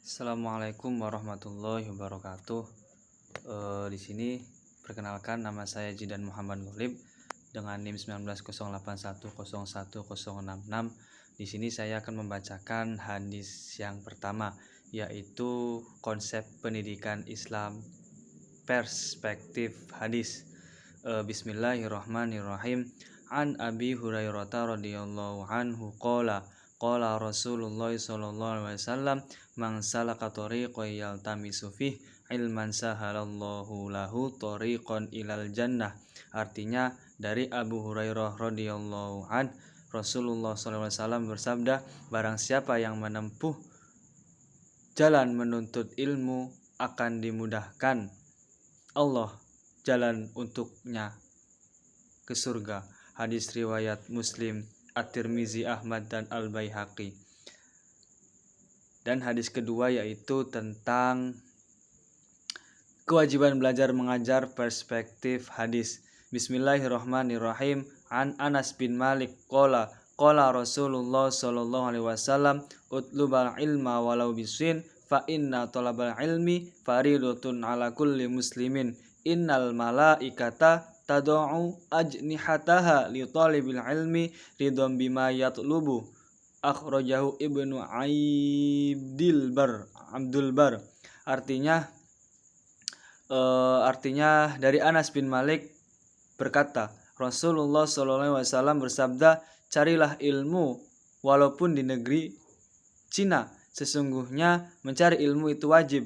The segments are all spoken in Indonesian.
Assalamualaikum warahmatullahi wabarakatuh. Di sini perkenalkan, nama saya Jidan Muhammad Ghalib dengan NIM 190810101066. Di sini saya akan membacakan hadis yang pertama, yaitu konsep pendidikan Islam perspektif hadis. Bismillahirrahmanirrahim. An Abi Hurairah radhiyallahu anhu qala Rasulullah sallallahu alaihi wasallam, man salaka tariqan yaltamisu fih ilman sahalallahu lahu tariqan ilal jannah. Artinya, dari Abu Hurairah radhiyallahu an, Rasulullah sallallahu alaihi wasallam bersabda, barang siapa yang menempuh jalan menuntut ilmu akan dimudahkan Allah jalan untuknya ke surga. Hadis riwayat Muslim, At-Tirmizi, Ahmad, dan Al-Baihaqi. Dan hadis kedua yaitu tentang kewajiban belajar mengajar perspektif hadis. Bismillahirrahmanirrahim. An Anas bin Malik qala Rasulullah sallallahu alaihi wasallam, utlubal ilma walau bisin fa inna talabal ilmi faridatun ala kulli muslimin. Innal malaikata tad'u ajnihataha li talibil ilmi ridwan bima yatlubu. Akhrajahu Ibnu Abdul Bar. Artinya dari Anas bin Malik berkata, Rasulullah SAW bersabda, carilah ilmu walaupun di negeri Cina. Sesungguhnya mencari ilmu itu wajib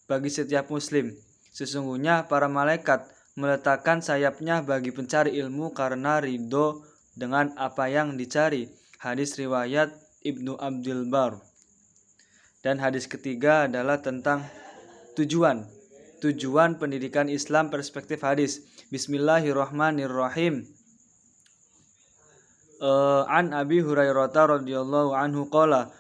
bagi setiap muslim. Sesungguhnya para malaikat meletakkan sayapnya bagi pencari ilmu karena ridho dengan apa yang dicari. Hadis riwayat Ibnu Abdul Bar. Dan hadis ketiga adalah tentang tujuan pendidikan Islam perspektif hadis. Bismillahirrahmanirrahim. An Abi Hurairah radhiyallahu anhu qala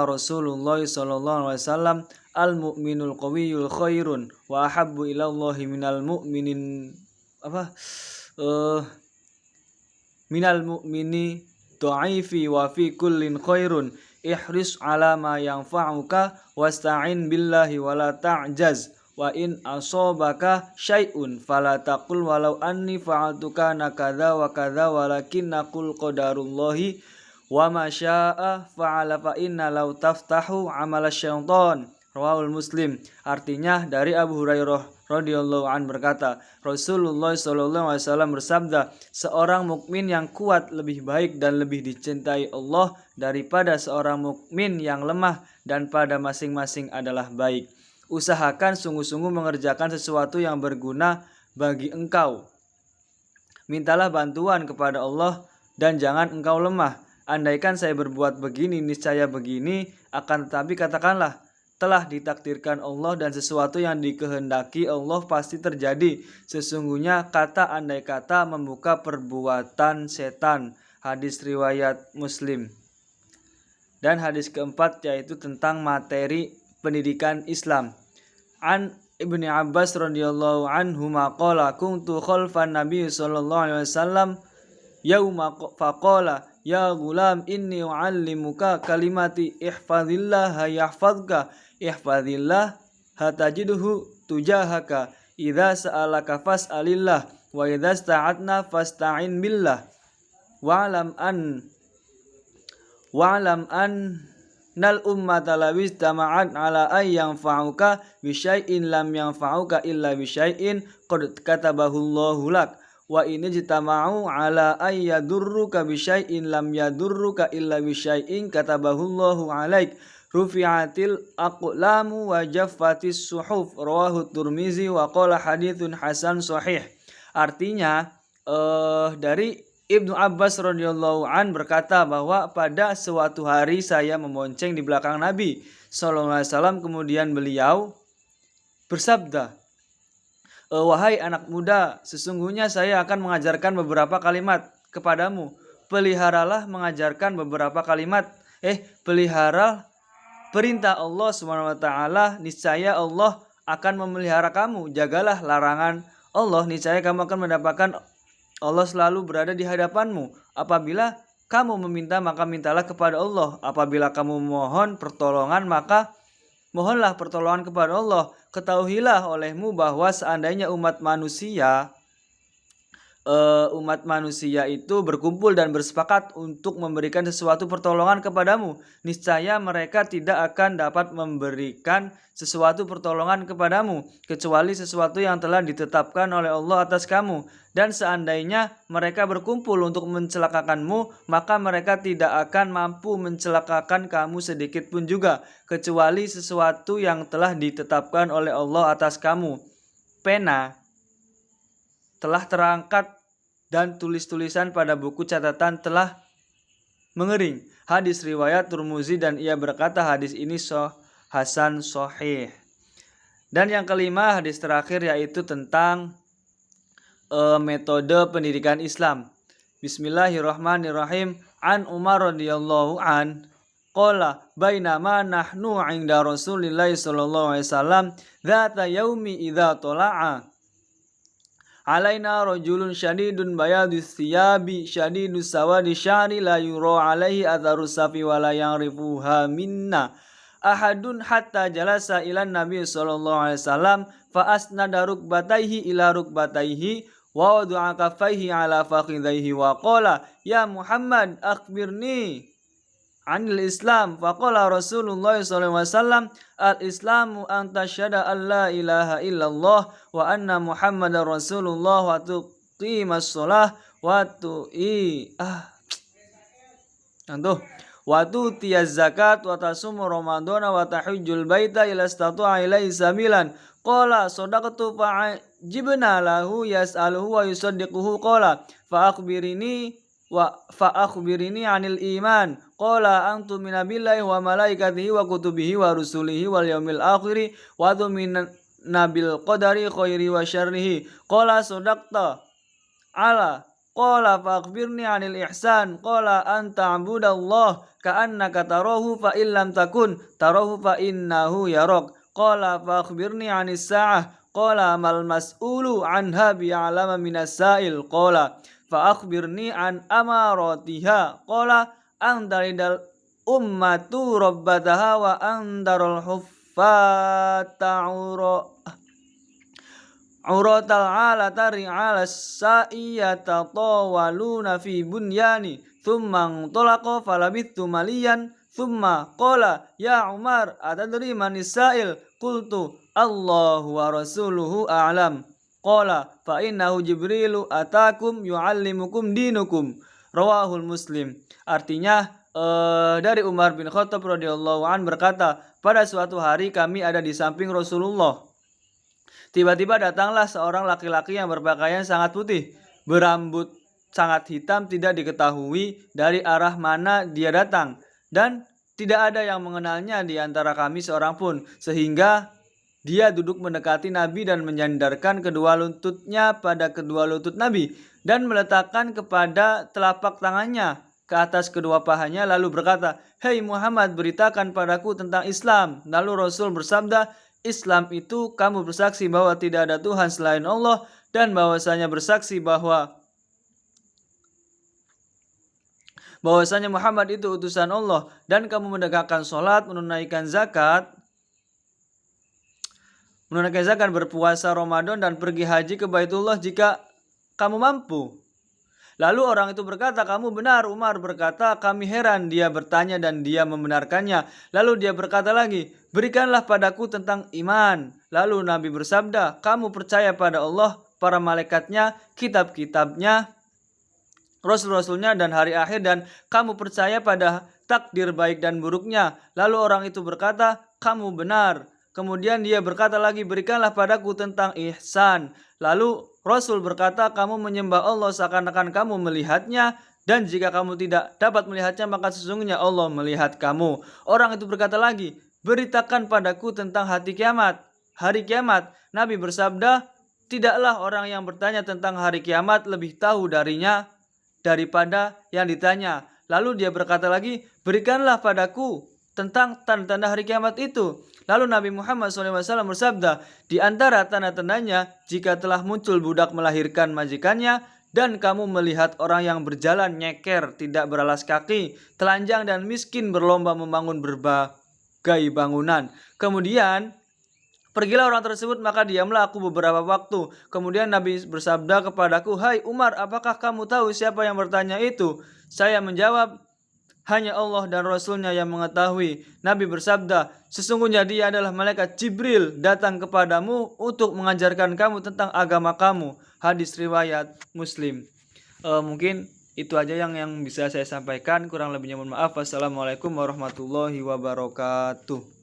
Rasulullah sallallahu alaihi wasallam, al mu'minul qawiyul khairun wa ahabbu ilallahi minal mu'mini dha'ifi wa fi kullin khairun. Ihris ala ma yanfa'uka wasta'in billahi wa la ta'jaz. Wa in asobaka syai'un fala taqul walau anni fa'altu kana kadza wa kadza walakin naqul qadarullahi wa ma syaa fa'ala fa inna law taftahu amala syaitan. Rawahul Muslim. Artinya, dari Abu Hurairah radhiyallahu an berkata, Rasulullah sallallahu alaihi wasallam bersabda, seorang mukmin yang kuat lebih baik dan lebih dicintai Allah daripada seorang mukmin yang lemah dan pada masing-masing adalah baik. Usahakan sungguh-sungguh mengerjakan sesuatu yang berguna bagi engkau. Mintalah bantuan kepada Allah dan jangan engkau lemah. Andaikan saya berbuat begini, niscaya begini, akan tetapi katakanlah, telah ditakdirkan Allah dan sesuatu yang dikehendaki Allah pasti terjadi. Sesungguhnya kata andai kata membuka perbuatan setan. Hadis riwayat Muslim. Dan hadis keempat yaitu tentang materi pendidikan Islam. An Ibni Abbas radhiyallahu anhu maqala kuntu khalfan Nabi sallallahu alaihi wasallam yauma faqala ya gulam inni uallimuka kalimati ihfazillah yahfazka ihfazillah hatajidhu tujahaka idza sa'alaka fas'alillah wa idza sta'atna fasta'in billah wa'lam an nal ummata lawis tama'at ala ay yanfa'uka bisyai'in lam yanfa'uka illa bisyai'in qad katabahu Allahu lak wa in ijtama'u ala ay yadurruka bisyai'in lam yadurruka illa bisyai'in katabahu Allahu alaik rufi'atil aqlamu wa jaffatis suhuf. Rawahu Tirmizi wa qala haditsun hasan sahih. Artinya dari Ibnu Abbas radhiyallahu an berkata bahwa pada suatu hari saya memonceng di belakang Nabi sallallahu alaihi wasallam, kemudian beliau bersabda, wahai anak muda, sesungguhnya saya akan mengajarkan beberapa kalimat kepadamu. Peliharalah mengajarkan beberapa kalimat. Pelihara perintah Allah SWT, niscaya Allah akan memelihara kamu. Jagalah larangan Allah, niscaya kamu akan mendapatkan Allah selalu berada di hadapanmu. Apabila kamu meminta, maka mintalah kepada Allah. Apabila kamu mohon pertolongan, maka mohonlah pertolongan kepada Allah. Ketahuilah olehmu bahwa seandainya umat manusia itu berkumpul dan bersepakat untuk memberikan sesuatu pertolongan kepadamu, niscaya mereka tidak akan dapat memberikan sesuatu pertolongan kepadamu kecuali sesuatu yang telah ditetapkan oleh Allah atas kamu. Dan seandainya mereka berkumpul untuk mencelakakanmu, maka mereka tidak akan mampu mencelakakan kamu sedikit pun juga kecuali sesuatu yang telah ditetapkan oleh Allah atas kamu. Pena telah terangkat dan tulis-tulisan pada buku catatan telah mengering. Hadis riwayat Tirmizi dan ia berkata hadis ini hasan sahih. Dan yang kelima, hadis terakhir yaitu tentang metode pendidikan Islam. Bismillahirrahmanirrahim. An Umar radhiyallahu an qala bainama nahnu 'inda Rasulillah sallallahu alaihi wasallam dzata yaumi idza tala'a alaina rajulun syadidun bayadus thiyabi syadidus sawadi sya'ri la yura alaihi atharus safi wa la ya'rifuha minna ahadun hatta jalasa ila nabi sallallahu alaihi wasallam fa asnada rukbataihi ila rukbataihi wa wada'a kaffaihi ala fakhidaihi wa qala ya Muhammad akhbirni anil Islam. Faqala Rasulullah sallallahu alaihi wasallam al-islamu an tasyhada an la ilaha illallah wa anna Muhammadar Rasulullah wa tuqimas shalah wa tu'tiyaz zakat wa tasum ramadhana wa tahujjul baita ila istata'a ilaihi sabilan. Qala sadaqtu fa'ajibna lahu yas'aluhu wa yusaddiquhu qala fa'akhbirini 'anil iman. Qala antumina billahi wa malaikatihi wa kutubihi wa rusulihi wal yaumil akhir wa tu'minuna bil qadari khairi wa syarrihi. Qala sadaqta. Qala fa'akhbirni 'anil ihsan. Qala an ta'budallah ka'annaka tarahu fa illam takun tarahu fa innahu yarak. Qala fa'akhbirni 'anis sa'ah. Qala mal mas'ulu 'anha bi'alama minas sa'il. Qala fa'akhbirni 'an amaratiha. Qala andaridal ummatu rabbataha wa andarul huffata uratal alata ri'ala sa'iyata tawaluna fi bunyani thumma tolaqa falabittu maliyan thumma qala ya Umar atadri manis sa'il qultu Allahu wa rasuluhu a'lam. Qala fa innahu Jibrilu atakum yu'allimukum dinukum. Rawahul Muslim. Artinya dari Umar bin Khattab radhiyallahu an berkata, pada suatu hari kami ada di samping Rasulullah. Tiba-tiba datanglah seorang laki-laki yang berpakaian sangat putih, berambut sangat hitam, tidak diketahui dari arah mana dia datang, dan tidak ada yang mengenalnya di antara kami seorang pun, sehingga dia duduk mendekati Nabi dan menyandarkan kedua lututnya pada kedua lutut Nabi dan meletakkan kepada telapak tangannya ke atas kedua pahanya lalu berkata, "Hei Muhammad, beritakan padaku tentang Islam." Lalu Rasul bersabda, "Islam itu kamu bersaksi bahwa tidak ada Tuhan selain Allah dan bahwasanya bahwasanya Muhammad itu utusan Allah, dan kamu menegakkan sholat, menunaikan zakat, berpuasa Ramadan dan pergi haji ke Baitullah jika kamu mampu." Lalu orang itu berkata, "Kamu benar." Umar berkata, "Kami heran." Dia bertanya dan dia membenarkannya. Lalu dia berkata lagi, "Berikanlah padaku tentang iman." Lalu Nabi bersabda, "Kamu percaya pada Allah, para malaikatnya, kitab-kitabnya, rasul-rasulnya dan hari akhir, dan kamu percaya pada takdir baik dan buruknya." Lalu orang itu berkata, "Kamu benar." Kemudian dia berkata lagi, "Berikanlah padaku tentang ihsan." Lalu Rasul berkata, "Kamu menyembah Allah seakan-akan kamu melihatnya, dan jika kamu tidak dapat melihatnya maka sesungguhnya Allah melihat kamu." Orang itu berkata lagi, "Beritakan padaku tentang hari kiamat." Nabi bersabda, "Tidaklah orang yang bertanya tentang hari kiamat lebih tahu darinya daripada yang ditanya." Lalu dia berkata lagi, "Berikanlah padaku tentang tanda-tanda hari kiamat itu." Lalu Nabi Muhammad SAW bersabda, "Di antara tanda-tandanya, jika telah muncul budak melahirkan majikannya, dan kamu melihat orang yang berjalan nyeker, tidak beralas kaki, telanjang dan miskin berlomba membangun sebagai bangunan. Kemudian pergilah orang tersebut, maka diamlah aku beberapa waktu. Kemudian Nabi bersabda kepadaku, "Hai Umar, apakah kamu tahu siapa yang bertanya itu?" Saya menjawab, "Hanya Allah dan Rasulnya yang mengetahui." Nabi bersabda, "Sesungguhnya dia adalah malaikat Jibril datang kepadamu untuk mengajarkan kamu tentang agama kamu." Hadis riwayat Muslim. Mungkin itu aja yang bisa saya sampaikan. Kurang lebihnya mohon maaf. Wassalamualaikum warahmatullahi wabarakatuh.